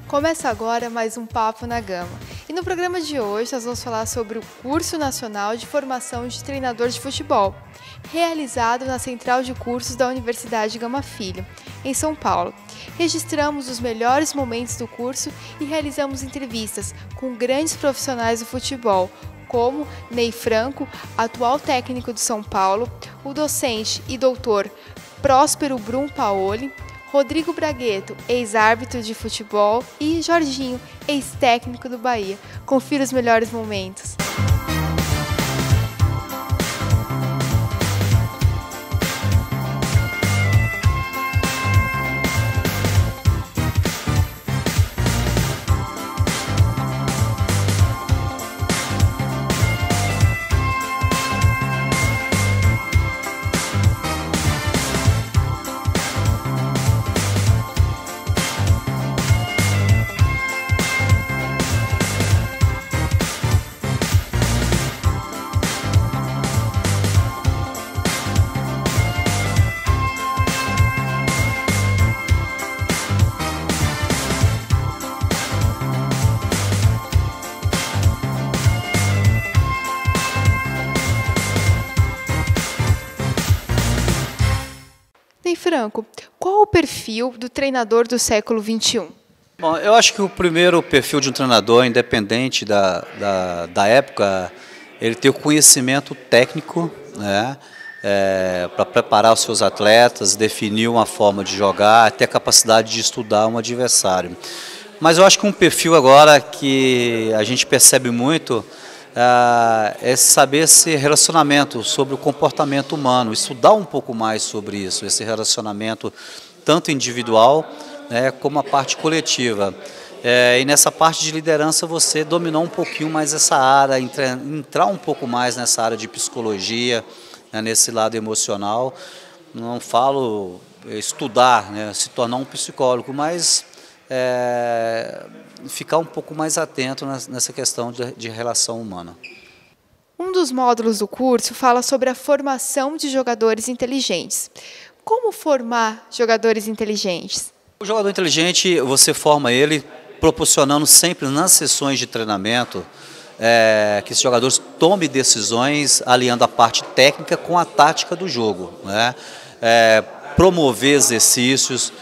Começa agora mais um Papo na Gama. E no programa de hoje nós vamos falar sobre o Curso Nacional de Formação de Treinador de Futebol, realizado na Central de Cursos da Universidade Gama Filho, em São Paulo. Registramos os melhores momentos do curso e realizamos entrevistas com grandes profissionais do futebol, como Ney Franco, atual técnico do São Paulo, o docente e doutor Próspero Brum Paoli, Rodrigo Bragueto, ex-árbitro de futebol, e Jorginho, ex-técnico do Bahia. Confira os melhores momentos. Ney Franco, qual o perfil do treinador do século XXI? Bom, eu acho que o primeiro perfil de um treinador, independente da época, ele tem o conhecimento técnico, né, para preparar os seus atletas, definir uma forma de jogar, ter a capacidade de estudar um adversário. Mas eu acho que um perfil agora que a gente percebe muito é saber esse relacionamento sobre o comportamento humano, estudar um pouco mais sobre isso, esse relacionamento tanto individual, né, como a parte coletiva. E nessa parte de liderança você dominou um pouquinho mais essa área, entrar um pouco mais nessa área de psicologia, né, nesse lado emocional. Não falo estudar, né, se tornar um psicólogo, mas ficar um pouco mais atento nessa questão de relação humana. Um dos módulos do curso fala sobre a formação de jogadores inteligentes. Como formar jogadores inteligentes? O jogador inteligente, você forma ele proporcionando sempre nas sessões de treinamento que esses jogadores tomem decisões alinhando a parte técnica com a tática do jogo, né? Promover exercícios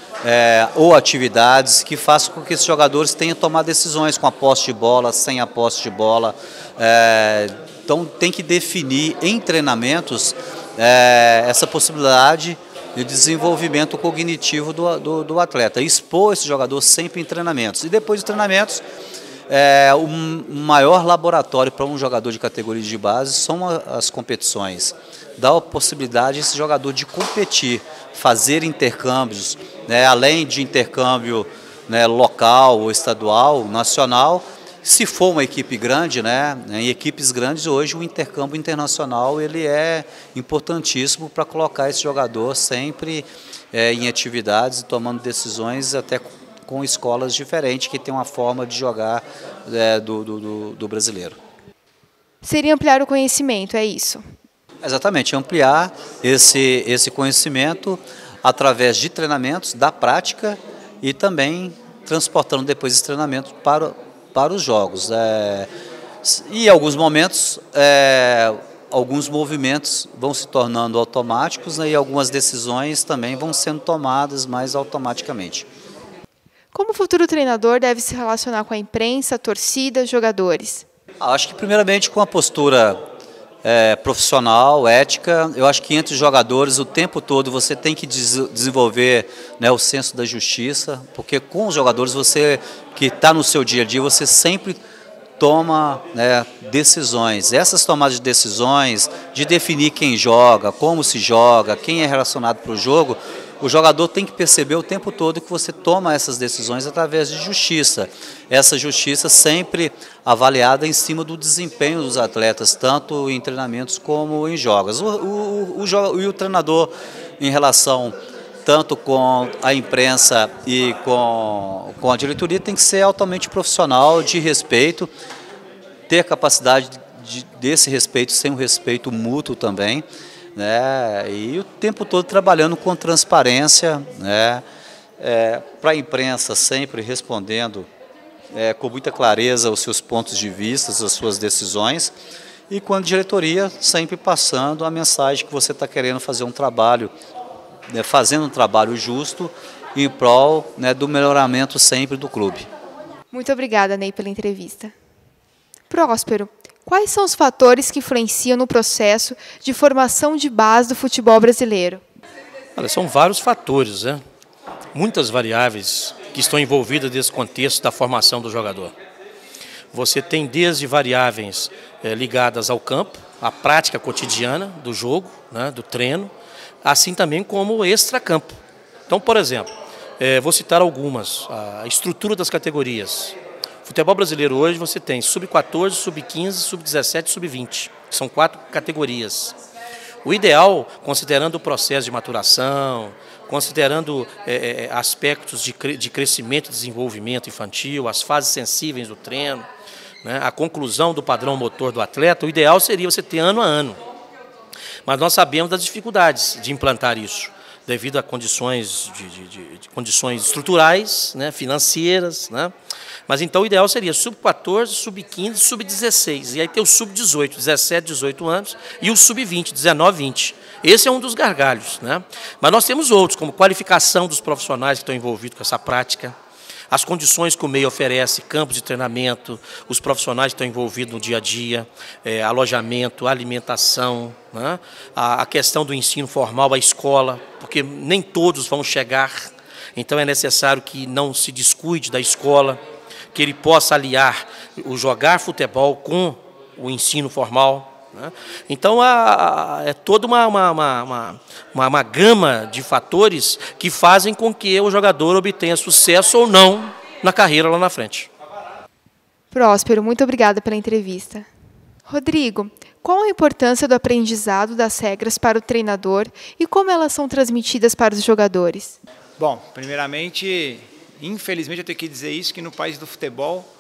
ou atividades que façam com que esses jogadores tenham que tomar decisões com a posse de bola, sem a posse de bola. Então tem que definir em treinamentos essa possibilidade de desenvolvimento cognitivo do atleta, expor esse jogador sempre em treinamentos. E depois de treinamentos, o maior laboratório para um jogador de categoria de base são as competições. Dá a possibilidade a esse jogador de competir, fazer intercâmbios, né, além de intercâmbio, né, local ou estadual, nacional. Se for uma equipe grande, né, em equipes grandes hoje o intercâmbio internacional ele é importantíssimo para colocar esse jogador sempre em atividades e tomando decisões até com escolas diferentes que tem uma forma de jogar do brasileiro. Seria ampliar o conhecimento, é isso? Exatamente, ampliar esse conhecimento através de treinamentos, da prática e também transportando depois esse treinamento para os jogos. E em alguns momentos, alguns movimentos vão se tornando automáticos, né, e algumas decisões também vão sendo tomadas mais automaticamente. Como o futuro treinador deve se relacionar com a imprensa, torcida, jogadores? Acho que primeiramente com a postura profissional, ética. Eu acho que entre os jogadores o tempo todo você tem que desenvolver, né, o senso da justiça, porque com os jogadores você que está no seu dia a dia você sempre toma, né, decisões. Essas tomadas de decisões, de definir quem joga, como se joga, quem é relacionado para o jogo, o jogador tem que perceber o tempo todo que você toma essas decisões através de justiça. Essa justiça sempre avaliada em cima do desempenho dos atletas, tanto em treinamentos como em jogos. E o treinador, em relação tanto com a imprensa e com a diretoria, tem que ser altamente profissional, de respeito, ter capacidade desse respeito, sem um respeito mútuo também, né? E o tempo todo trabalhando com transparência, né? Para a imprensa sempre respondendo com muita clareza os seus pontos de vista, as suas decisões, e com a diretoria sempre passando a mensagem que você está querendo fazer um trabalho, fazendo um trabalho justo em prol, né, do melhoramento sempre do clube. Muito obrigada, Ney, pela entrevista. Próspero, quais são os fatores que influenciam no processo de formação de base do futebol brasileiro? Olha, são vários fatores, né? Muitas variáveis que estão envolvidas nesse contexto da formação do jogador. Você tem desde variáveis ligadas ao campo, à prática cotidiana do jogo, né, do treino, assim também como extracampo. Então, por exemplo, vou citar algumas. A estrutura das categorias. Futebol brasileiro hoje você tem sub-14, sub-15, sub-17 e sub-20. São 4 categorias. O ideal, considerando o processo de maturação, considerando aspectos de crescimento e desenvolvimento infantil, as fases sensíveis do treino, né, a conclusão do padrão motor do atleta, o ideal seria você ter ano a ano. Mas nós sabemos das dificuldades de implantar isso, devido a condições, condições estruturais, né, financeiras, né? Mas então o ideal seria sub-14, sub-15, sub-16. E aí tem o sub-18, 17, 18 anos, e o sub-20, 19, 20. Esse é um dos gargalhos, né? Mas nós temos outros, como qualificação dos profissionais que estão envolvidos com essa prática, as condições que o meio oferece, campos de treinamento, os profissionais que estão envolvidos no dia a dia, alojamento, alimentação, né? A questão do ensino formal, a escola, porque nem todos vão chegar, então é necessário que não se descuide da escola, que ele possa aliar o jogar futebol com o ensino formal, né? Então é toda uma gama de fatores que fazem com que o jogador obtenha sucesso ou não na carreira lá na frente. Próspero, muito obrigada pela entrevista. Rodrigo, qual a importância do aprendizado das regras para o treinador e como elas são transmitidas para os jogadores? Bom, primeiramente, infelizmente eu tenho que dizer isso, que no país do futebol,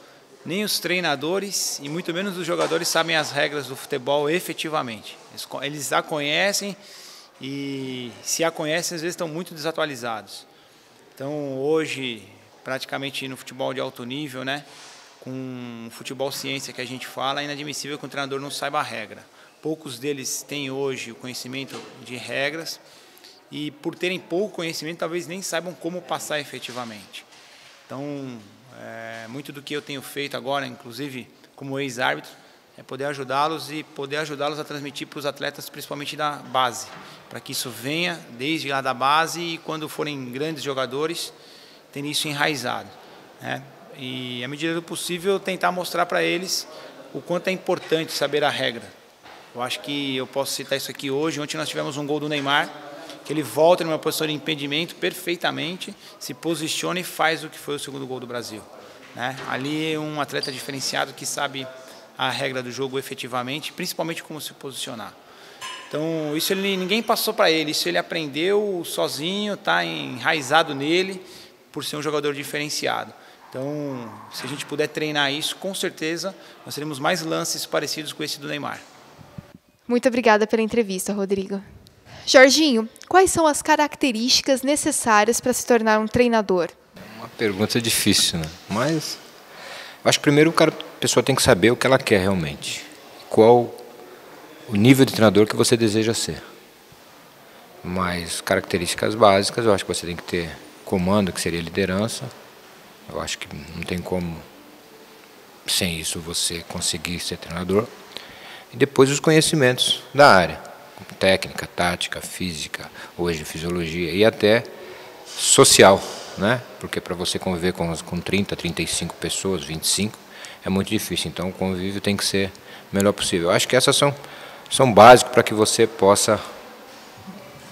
nem os treinadores e muito menos os jogadores sabem as regras do futebol efetivamente. Eles a conhecem e se a conhecem, às vezes estão muito desatualizados. Então hoje, praticamente no futebol de alto nível, né, com o futebol ciência que a gente fala, é inadmissível que o treinador não saiba a regra. Poucos deles têm hoje o conhecimento de regras e por terem pouco conhecimento talvez nem saibam como passar efetivamente. Então, muito do que eu tenho feito agora, inclusive como ex-árbitro, é poder ajudá-los e poder ajudá-los a transmitir para os atletas, principalmente da base, para que isso venha desde lá da base e quando forem grandes jogadores, terem isso enraizado, né? E, à medida do possível, tentar mostrar para eles o quanto é importante saber a regra. Eu acho que eu posso citar isso aqui hoje. Ontem nós tivemos um gol do Neymar, que ele volta numa posição de impedimento perfeitamente, se posiciona e faz o que foi o segundo gol do Brasil, né? Ali é um atleta diferenciado que sabe a regra do jogo efetivamente, principalmente como se posicionar. Então, isso ninguém passou para ele, isso ele aprendeu sozinho, está enraizado nele, por ser um jogador diferenciado. Então, se a gente puder treinar isso, com certeza nós teremos mais lances parecidos com esse do Neymar. Muito obrigada pela entrevista, Rodrigo. Jorginho, quais são as características necessárias para se tornar um treinador? Uma pergunta difícil, né? Mas eu acho que primeiro a pessoa tem que saber o que ela quer realmente. Qual o nível de treinador que você deseja ser. Mas características básicas, eu acho que você tem que ter comando, que seria liderança. Eu acho que não tem como, sem isso, você conseguir ser treinador. E depois os conhecimentos da área, técnica, tática, física, hoje fisiologia e até social, né? Porque para você conviver com 30, 35 pessoas, 25, é muito difícil. Então o convívio tem que ser o melhor possível. Eu acho que essas são básicas para que você possa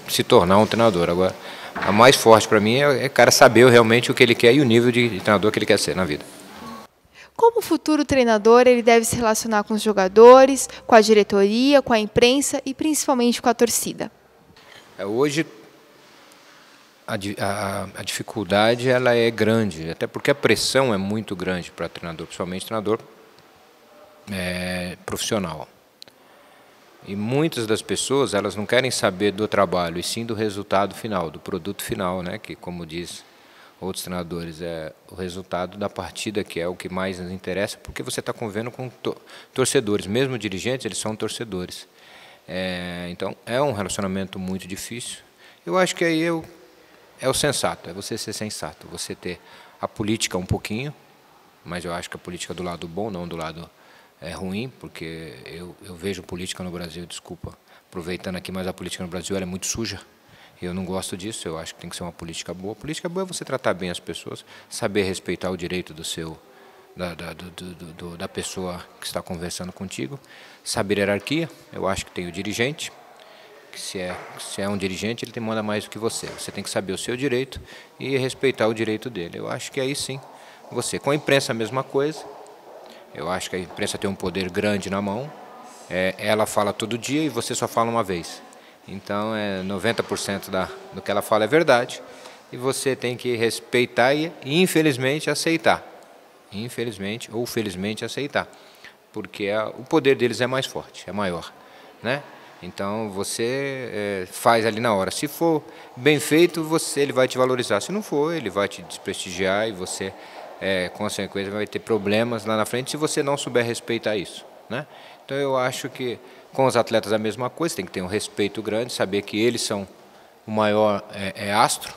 se tornar um treinador. Agora, a mais forte para mim é o cara saber realmente o que ele quer e o nível de treinador que ele quer ser na vida. Como futuro treinador, ele deve se relacionar com os jogadores, com a diretoria, com a imprensa e principalmente com a torcida? Hoje, a dificuldade ela é grande, até porque a pressão é muito grande para treinador, principalmente treinador profissional. E muitas das pessoas, elas não querem saber do trabalho, e sim do resultado final, do produto final, né? Que, como diz outros treinadores, é o resultado da partida que é o que mais nos interessa, porque você está convivendo com torcedores, mesmo dirigentes, eles são torcedores. Então, é um relacionamento muito difícil. Eu acho que aí é o sensato, é você ser sensato, você ter a política um pouquinho, mas eu acho que a política do lado bom, não do lado ruim, porque eu vejo política no Brasil, desculpa, aproveitando aqui, mas a política no Brasil ela é muito suja. Eu não gosto disso, eu acho que tem que ser uma política boa. A política boa é você tratar bem as pessoas, saber respeitar o direito da pessoa que está conversando contigo, saber hierarquia. Eu acho que tem o dirigente, que se é um dirigente, ele manda mais do que você. Você tem que saber o seu direito e respeitar o direito dele. Eu acho que aí sim, você. Com a imprensa a mesma coisa. Eu acho que a imprensa tem um poder grande na mão. Ela fala todo dia e você só fala uma vez. Então, 90% do que ela fala é verdade. E você tem que respeitar e, infelizmente, aceitar. Infelizmente ou felizmente aceitar. Porque o poder deles é mais forte, é maior, né? Então, você faz ali na hora. Se for bem feito, ele vai te valorizar. Se não for, ele vai te desprestigiar e você, consequência, vai ter problemas lá na frente se você não souber respeitar isso, né? Então, eu acho que com os atletas a mesma coisa, tem que ter um respeito grande, saber que eles são o maior astro.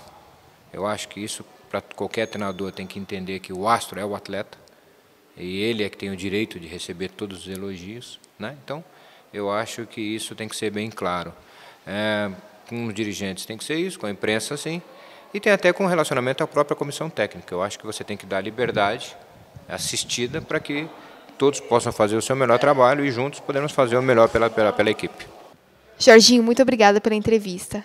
Eu acho que isso, para qualquer treinador, tem que entender que o astro é o atleta e ele é que tem o direito de receber todos os elogios, né? Então, eu acho que isso tem que ser bem claro. Com os dirigentes tem que ser isso, com a imprensa sim, e tem até com relacionamento à própria comissão técnica. Eu acho que você tem que dar liberdade assistida para que todos possam fazer o seu melhor trabalho e juntos podemos fazer o melhor pela equipe. Jorginho, muito obrigada pela entrevista.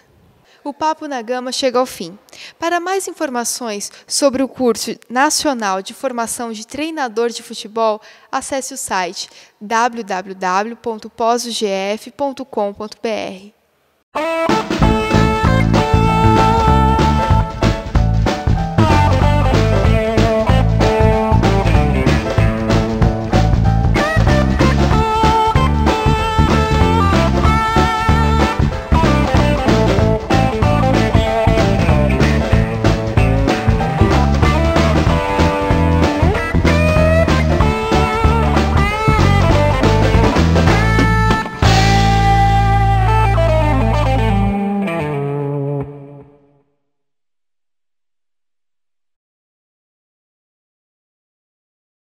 O Papo na Gama chega ao fim. Para mais informações sobre o curso nacional de formação de treinador de futebol, acesse o site www.posogf.com.br.